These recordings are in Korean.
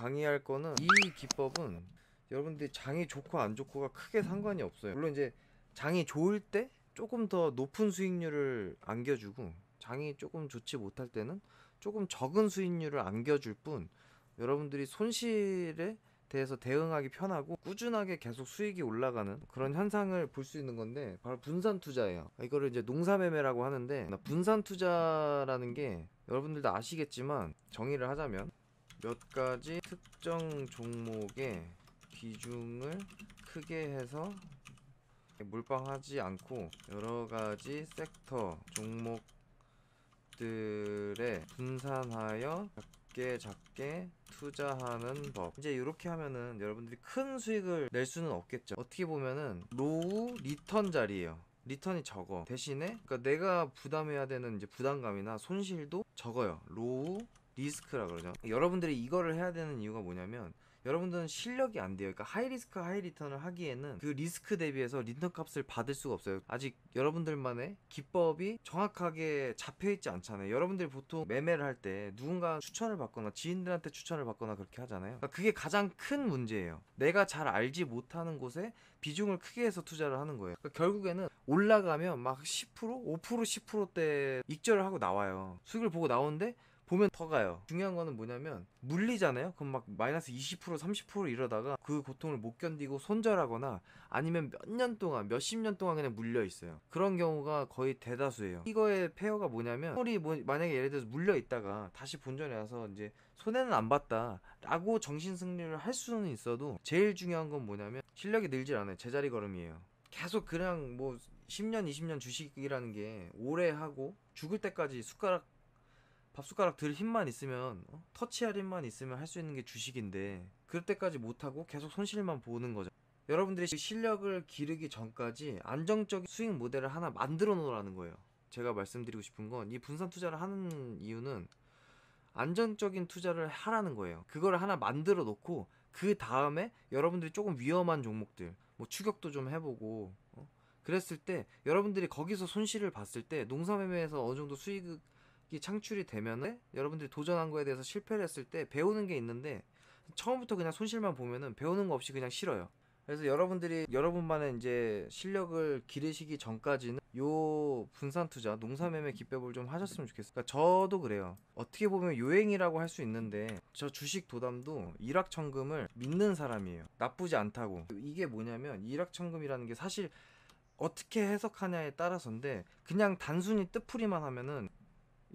강의할 거는 이 기법은 여러분들이 장이 좋고 안 좋고가 크게 상관이 없어요. 물론 이제 장이 좋을 때 조금 더 높은 수익률을 안겨주고 장이 조금 좋지 못할 때는 조금 적은 수익률을 안겨줄 뿐, 여러분들이 손실에 대해서 대응하기 편하고 꾸준하게 계속 수익이 올라가는 그런 현상을 볼 수 있는 건데, 바로 분산 투자예요. 이거를 이제 농사매매라고 하는데, 분산 투자라는 게 여러분들도 아시겠지만, 정의를 하자면 몇 가지 특정 종목의 비중을 크게 해서 몰빵하지 않고 여러 가지 섹터 종목들에 분산하여 작게 투자하는 법. 이제 이렇게 하면은 여러분들이 큰 수익을 낼 수는 없겠죠. 어떻게 보면은 로우 리턴 자리예요. 리턴이 적어. 대신에 그러니까 내가 부담해야 되는 이제 부담감이나 손실도 적어요. 로우 리스크라 그러죠. 여러분들이 이거를 해야 되는 이유가 뭐냐면, 여러분들은 실력이 안 돼요. 그러니까 하이 리스크 하이 리턴을 하기에는 그 리스크 대비해서 리턴 값을 받을 수가 없어요. 아직 여러분들만의 기법이 정확하게 잡혀있지 않잖아요. 여러분들이 보통 매매를 할 때 누군가 추천을 받거나 지인들한테 추천을 받거나 그렇게 하잖아요. 그러니까 그게 가장 큰 문제예요. 내가 잘 알지 못하는 곳에 비중을 크게 해서 투자를 하는 거예요. 그러니까 결국에는 올라가면 막 10%, 5%, 10%대 익절을 하고 나와요. 수익을 보고 나오는데 보면 더 가요. 중요한 거는 뭐냐면 물리잖아요. 그럼 막 마이너스 20% 30% 이러다가 그 고통을 못 견디고 손절하거나 아니면 몇 년 동안 몇십 년 동안 그냥 물려 있어요. 그런 경우가 거의 대다수예요. 이거의 폐허가 뭐냐면, 만약에 예를 들어서 물려 있다가 다시 본전에 와서 이제 손해는 안 봤다 라고 정신 승리를 할 수는 있어도, 제일 중요한 건 뭐냐면 실력이 늘질 않아요. 제자리 걸음이에요. 계속 그냥 뭐 10년 20년 주식이라는 게 오래 하고 죽을 때까지 밥숟가락 들 힘만 있으면, 터치할 힘만 있으면 할 수 있는 게 주식인데, 그럴 때까지 못하고 계속 손실만 보는 거죠. 여러분들이 실력을 기르기 전까지 안정적인 수익 모델을 하나 만들어 놓으라는 거예요. 제가 말씀드리고 싶은 건, 이 분산 투자를 하는 이유는 안정적인 투자를 하라는 거예요. 그거를 하나 만들어 놓고 그 다음에 여러분들이 조금 위험한 종목들 뭐 추격도 좀 해보고, 그랬을 때 여러분들이 거기서 손실을 봤을 때 농사매매에서 어느 정도 수익이 창출이 되면은 여러분들이 도전한 거에 대해서 실패를 했을 때 배우는 게 있는데, 처음부터 그냥 손실만 보면은 배우는 거 없이 그냥 싫어요. 그래서 여러분들이 여러분만의 이제 실력을 기르시기 전까지는 요 분산 투자, 농사매매 기법을 좀 하셨으면 좋겠어요. 그러니까 저도 그래요. 어떻게 보면 요행이라고 할 수 있는데, 저 주식 도담도 일확천금을 믿는 사람이에요. 나쁘지 않다고. 이게 뭐냐면, 일확천금이라는 게 사실 어떻게 해석하냐에 따라서인데, 그냥 단순히 뜻풀이만 하면은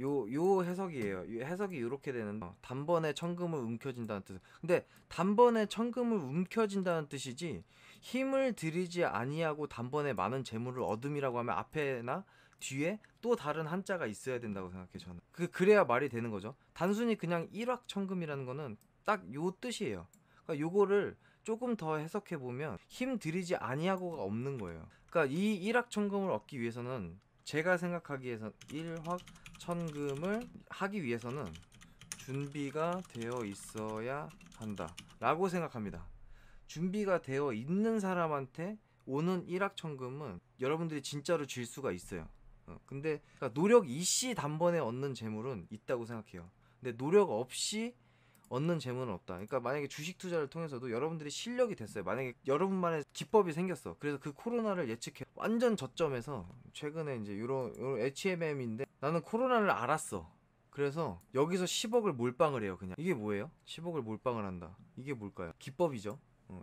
요 해석이에요. 이 해석이 이렇게 되는, 단번에 천금을 움켜쥔다는 뜻. 근데 단번에 천금을 움켜쥔다는 뜻이지, 힘을 들이지 아니하고 단번에 많은 재물을 얻음이라고 하면 앞에나 뒤에 또 다른 한자가 있어야 된다고 생각해 저는. 그래야 말이 되는 거죠. 단순히 그냥 일확천금이라는 거는 딱 요 뜻이에요. 그러니까 요거를 조금 더 해석해 보면 힘 들이지 아니하고가 없는 거예요. 그러니까 이 일확천금을 얻기 위해서는, 제가 생각하기에선 일확천금을 하기 위해서는 준비가 되어 있어야 한다 라고 생각합니다. 준비가 되어 있는 사람한테 오는 일확천금은 여러분들이 진짜로 질 수가 있어요. 근데 그러니까 노력 이씨 단번에 얻는 재물은 있다고 생각해요. 근데 노력 없이 얻는 재물은 없다. 그러니까 만약에 주식 투자를 통해서도 여러분들이 실력이 됐어요. 만약에 여러분만의 기법이 생겼어. 그래서 그 코로나를 예측해 완전 저점에서, 최근에 이제 요런 HMM인데 나는 코로나를 알았어. 그래서 여기서 10억을 몰빵을 해요. 그냥 이게 뭐예요? 10억을 몰빵을 한다. 이게 뭘까요? 기법이죠.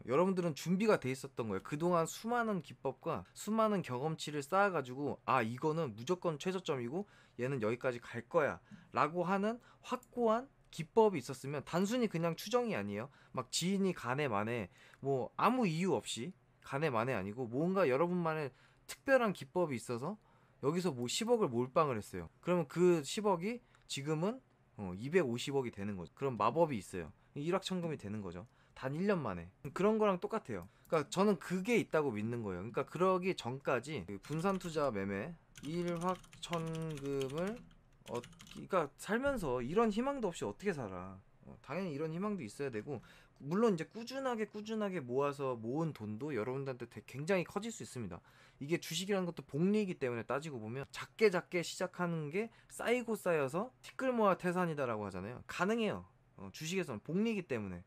여러분들은 준비가 돼 있었던 거예요. 그동안 수많은 기법과 수많은 경험치를 쌓아가지고, 아 이거는 무조건 최저점이고 얘는 여기까지 갈 거야 라고 하는 확고한 기법이 있었으면, 단순히 그냥 추정이 아니에요. 막 지인이 간에 만에 뭐 아무 이유 없이 간에 만에 아니고, 뭔가 여러분만의 특별한 기법이 있어서 여기서 뭐 10억을 몰빵을 했어요. 그러면 그 10억이 지금은 250억이 되는 거죠. 그럼 마법이 있어요. 일확천금이 되는 거죠. 단 1년 만에. 그런 거랑 똑같아요. 그러니까 저는 그게 있다고 믿는 거예요. 그러니까 그러기 전까지 그 분산 투자 매매 일확천금을 그러니까 살면서 이런 희망도 없이 어떻게 살아. 당연히 이런 희망도 있어야 되고, 물론 이제 꾸준하게 모아서 모은 돈도 여러분들한테 굉장히 커질 수 있습니다. 이게 주식이라는 것도 복리이기 때문에, 따지고 보면 작게 시작하는 게 쌓이고 쌓여서 티끌 모아 태산이다라고 하잖아요. 가능해요. 주식에서는 복리이기 때문에.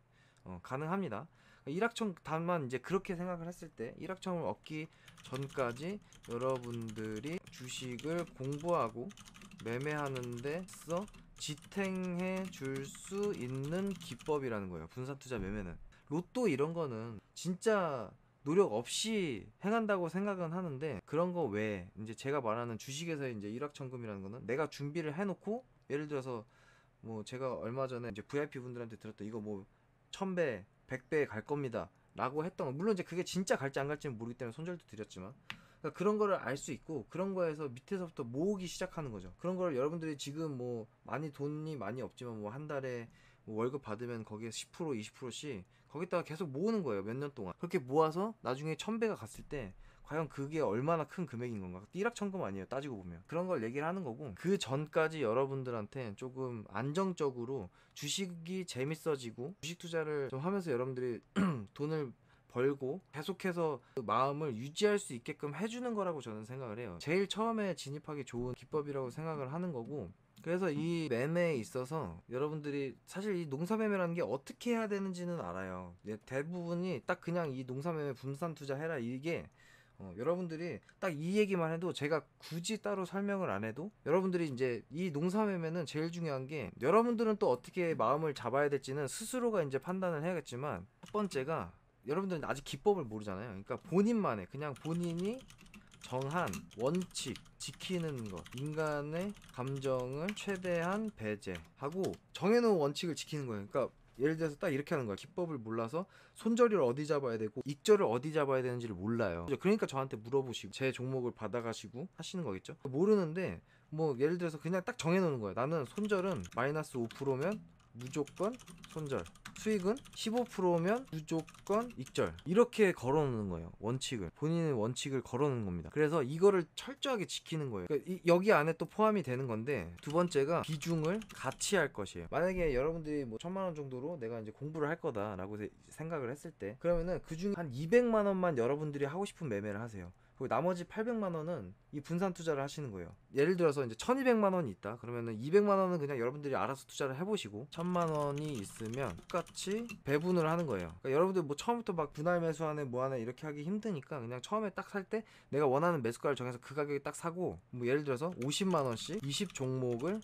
가능합니다. 일확천 다만 이제 그렇게 생각을 했을 때 일확천을 얻기 전까지 여러분들이 주식을 공부하고 매매하는 데서 지탱해 줄 수 있는 기법이라는 거예요. 분산투자 매매는. 로또 이런 거는 진짜 노력 없이 행한다고 생각은 하는데, 그런 거 외에 이제 제가 말하는 주식에서의 이제 일확천금이라는 거는 내가 준비를 해놓고, 예를 들어서 뭐 제가 얼마 전에 이제 VIP 분들한테 들었던 이거 뭐 1000배 100배 갈 겁니다 라고 했던 거, 물론 이제 그게 진짜 갈지 안 갈지는 모르기 때문에 손절도 드렸지만, 그러니까 그런 거를 알 수 있고 그런 거에서 밑에서부터 모으기 시작하는 거죠. 그런 걸 여러분들이 지금 뭐 돈이 많이 없지만 뭐 한 달에 뭐 월급 받으면 거기에 10% 20%씩 거기다가 계속 모으는 거예요. 몇 년 동안 그렇게 모아서 나중에 1000배가 갔을 때 과연 그게 얼마나 큰 금액인 건가. 일확천금 아니에요, 따지고 보면. 그런 걸 얘기를 하는 거고, 그 전까지 여러분들한테 조금 안정적으로 주식이 재밌어지고 주식 투자를 좀 하면서 여러분들이 돈을 벌고 계속해서 그 마음을 유지할 수 있게끔 해주는 거라고 저는 생각을 해요. 제일 처음에 진입하기 좋은 기법이라고 생각을 하는 거고, 그래서 이 매매에 있어서 여러분들이 사실 이 농사매매라는 게 어떻게 해야 되는지는 알아요. 대부분이 딱 그냥 이 농사매매 분산 투자해라, 이게 여러분들이 딱 이 얘기만 해도, 제가 굳이 따로 설명을 안 해도 여러분들이 이제 이 농사매매는 제일 중요한 게, 여러분들은 또 어떻게 마음을 잡아야 될지는 스스로가 이제 판단을 해야겠지만, 첫 번째가 여러분들은 아직 기법을 모르잖아요. 그러니까 본인만의, 그냥 본인이 정한 원칙 지키는 것, 인간의 감정을 최대한 배제하고 정해놓은 원칙을 지키는 거예요. 그러니까 예를 들어서 딱 이렇게 하는 거야. 기법을 몰라서 손절을 어디 잡아야 되고 익절을 어디 잡아야 되는지를 몰라요. 그러니까 저한테 물어보시고 제 종목을 받아가시고 하시는 거겠죠. 모르는데 뭐 예를 들어서 그냥 딱 정해놓는 거예요. 나는 손절은 마이너스 5%면 무조건 손절, 수익은 15%면 무조건 익절, 이렇게 걸어놓는 거예요. 원칙을, 본인의 원칙을 걸어놓는 겁니다. 그래서 이거를 철저하게 지키는 거예요. 그러니까 여기 안에 또 포함이 되는 건데, 두 번째가 비중을 같이 할 것이에요. 만약에 여러분들이 뭐 1000만원 정도로 내가 이제 공부를 할 거다 라고 생각을 했을 때, 그러면은 그중에 한 200만원만 여러분들이 하고 싶은 매매를 하세요. 그리고 나머지 800만원은 이 분산 투자를 하시는 거예요. 예를 들어서 이제 1200만원이 있다 그러면은 200만원은 그냥 여러분들이 알아서 투자를 해보시고, 1000만원이 있으면 똑같이 배분을 하는 거예요. 그러니까 여러분들 뭐 처음부터 막 분할 매수하네 뭐하네 이렇게 하기 힘드니까, 그냥 처음에 딱 살 때 내가 원하는 매수가를 정해서 그 가격에 딱 사고, 뭐 예를 들어서 50만원씩 20종목을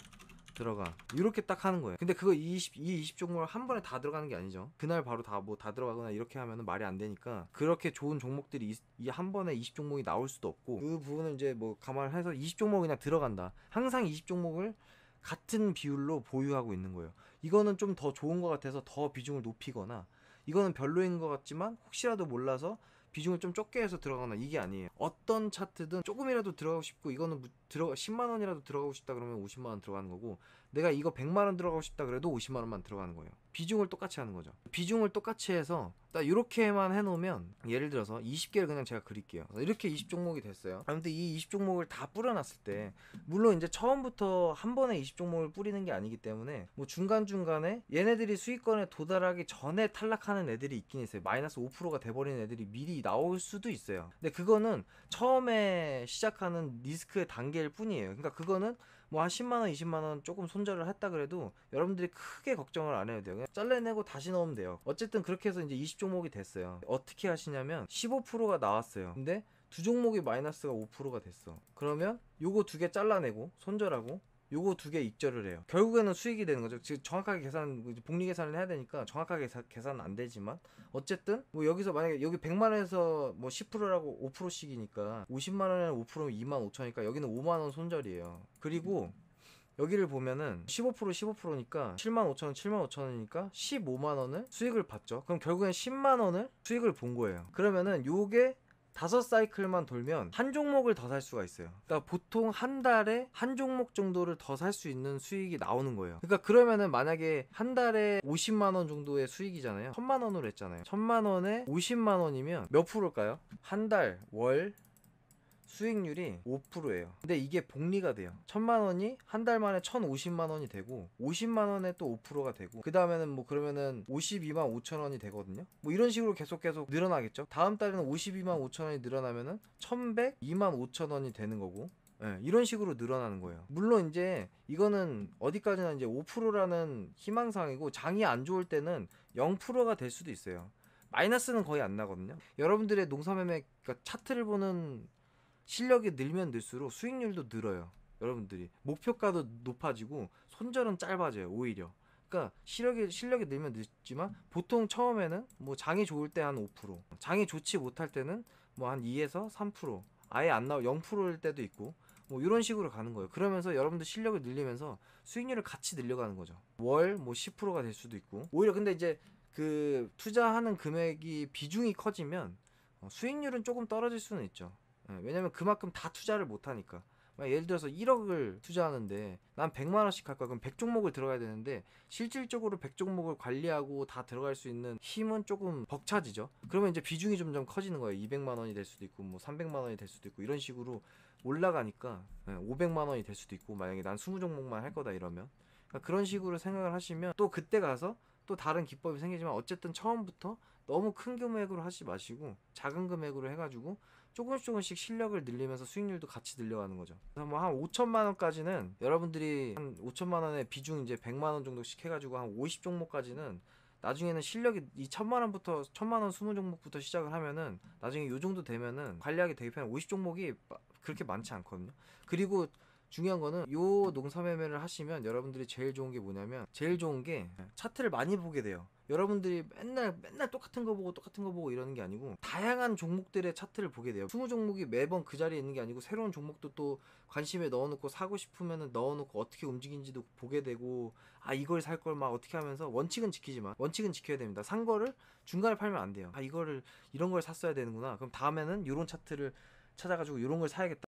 들어가, 이렇게 딱 하는 거예요. 근데 그거 이 20종목을 한 번에 다 들어가는 게 아니죠. 그날 바로 다 들어가거나 이렇게 하면은 말이 안 되니까, 그렇게 좋은 종목들이 이 한 번에 20종목이 나올 수도 없고, 그 부분을 이제 뭐 감안해서 20종목 그냥 들어간다, 항상 20종목을 같은 비율로 보유하고 있는 거예요. 이거는 좀 더 좋은 것 같아서 더 비중을 높이거나, 이거는 별로인 것 같지만 혹시라도 몰라서 비중을 좀 적게 해서 들어가거나, 이게 아니에요. 어떤 차트든 조금이라도 들어가고 싶고, 이거는 10만원이라도 들어가고 싶다 그러면 50만원 들어가는 거고, 내가 이거 100만원 들어가고 싶다 그래도 50만원만 들어가는 거예요. 비중을 똑같이 하는 거죠. 비중을 똑같이 해서 딱 이렇게만 해놓으면, 예를 들어서 20개를 그냥 제가 그릴게요. 이렇게 20종목이 됐어요. 근데 이 20종목을 다 뿌려놨을 때, 물론 이제 처음부터 한 번에 20종목을 뿌리는 게 아니기 때문에 뭐 중간중간에 얘네들이 수익권에 도달하기 전에 탈락하는 애들이 있긴 있어요. 마이너스 5%가 돼버리는 애들이 미리 나올 수도 있어요. 근데 그거는 처음에 시작하는 리스크의 단계일 뿐이에요. 그러니까 그거는 뭐 한 10만원 20만원 조금 손절을 했다 그래도 여러분들이 크게 걱정을 안 해도 돼요. 그냥 잘라내고 다시 넣으면 돼요. 어쨌든 그렇게 해서 이제 20종목이 됐어요. 어떻게 하시냐면 15%가 나왔어요. 근데 두 종목이 마이너스가 5%가 됐어. 그러면 요거 두 개 잘라내고 손절하고 요거 두 개 익절을 해요. 결국에는 수익이 되는 거죠. 지금 정확하게 복리 계산을 해야 되니까 정확하게 계산은 안 되지만, 어쨌든 뭐 여기서 만약에 여기 100만원에서 뭐 10%라고 5%씩이니까 50만원에 5%면 25,000이니까 여기는 5만원 손절이에요. 그리고 여기를 보면은 15%니까 75,000원 75,000원이니까 15만원을 수익을 봤죠. 그럼 결국엔 10만원을 수익을 본 거예요. 그러면은 요게 5사이클만 돌면 한 종목을 더 살 수가 있어요. 그러니까 보통 한 달에 한 종목 정도를 더 살 수 있는 수익이 나오는 거예요. 그러니까 그러면은 만약에 한 달에 50만원 정도의 수익이잖아요. 1000만원으로 했잖아요. 1000만원에 50만원이면 몇 프로일까요? 한 달, 월, 수익률이 5%예요. 근데 이게 복리가 돼요. 1000만원이 한 달 만에 1050만원이 되고, 50만원에 또 5%가 되고, 그 다음에는 뭐 그러면은 52만 5천원이 되거든요. 뭐 이런 식으로 계속 늘어나겠죠. 다음 달에는 52만 5천원이 늘어나면은 1102만 5천원이 되는 거고, 예, 이런 식으로 늘어나는 거예요. 물론 이제 이거는 어디까지나 이제 5%라는 희망사항이고, 장이 안 좋을 때는 0%가 될 수도 있어요. 마이너스는 거의 안 나거든요. 여러분들의 농사매매, 그러니까 차트를 보는 실력이 늘면 늘수록 수익률도 늘어요. 여러분들이 목표가도 높아지고 손절은 짧아져요, 오히려. 그러니까 실력이 늘면 늦지만, 보통 처음에는 뭐 장이 좋을 때 한 5%, 장이 좋지 못할 때는 뭐 한 2에서 3%, 아예 안 나올 0%일 때도 있고, 뭐 이런 식으로 가는 거예요. 그러면서 여러분들 실력을 늘리면서 수익률을 같이 늘려가는 거죠. 월 뭐 10%가 될 수도 있고. 오히려 근데 이제 그 투자하는 금액이 비중이 커지면 수익률은 조금 떨어질 수는 있죠. 예, 왜냐면 그만큼 다 투자를 못 하니까. 예를 들어서 1억을 투자하는데 난 100만 원씩 할 거야. 그럼 100종목을 들어가야 되는데, 실질적으로 100종목을 관리하고 다 들어갈 수 있는 힘은 조금 벅차지죠. 그러면 이제 비중이 점점 커지는 거예요. 200만 원이 될 수도 있고, 뭐 300만 원이 될 수도 있고, 이런 식으로 올라가니까 500만 원이 될 수도 있고, 만약에 난 20종목만 할 거다 이러면. 그러니까 그런 식으로 생각을 하시면 또 그때 가서 또 다른 기법이 생기지만, 어쨌든 처음부터 너무 큰 금액으로 하지 마시고 작은 금액으로 해가지고 조금씩 실력을 늘리면서 수익률도 같이 늘려가는 거죠. 그래서 뭐 한 5천만 원까지는, 여러분들이 한 5천만 원의 비중 이제 100만 원 정도씩 해가지고 한 50종목까지는, 나중에는 실력이 이 1000만 원부터 1000만 원 20종목부터 시작을 하면은 나중에 요 정도 되면은 관리하기 되게 편해. 50종목이 그렇게 많지 않거든요. 그리고 중요한 거는, 요 농사매매를 하시면 여러분들이 제일 좋은 게 뭐냐면, 제일 좋은 게 차트를 많이 보게 돼요. 여러분들이 맨날 똑같은 거 보고 이러는 게 아니고, 다양한 종목들의 차트를 보게 돼요. 20종목이 매번 그 자리에 있는 게 아니고, 새로운 종목도 또 관심에 넣어놓고, 사고 싶으면 넣어놓고, 어떻게 움직이는지도 보게 되고, 아 이걸 살 걸 막 어떻게 하면서, 원칙은 지키지만, 원칙은 지켜야 됩니다. 산 거를 중간에 팔면 안 돼요. 아 이런 걸 샀어야 되는구나. 그럼 다음에는 이런 차트를 찾아가지고 이런 걸 사야겠다.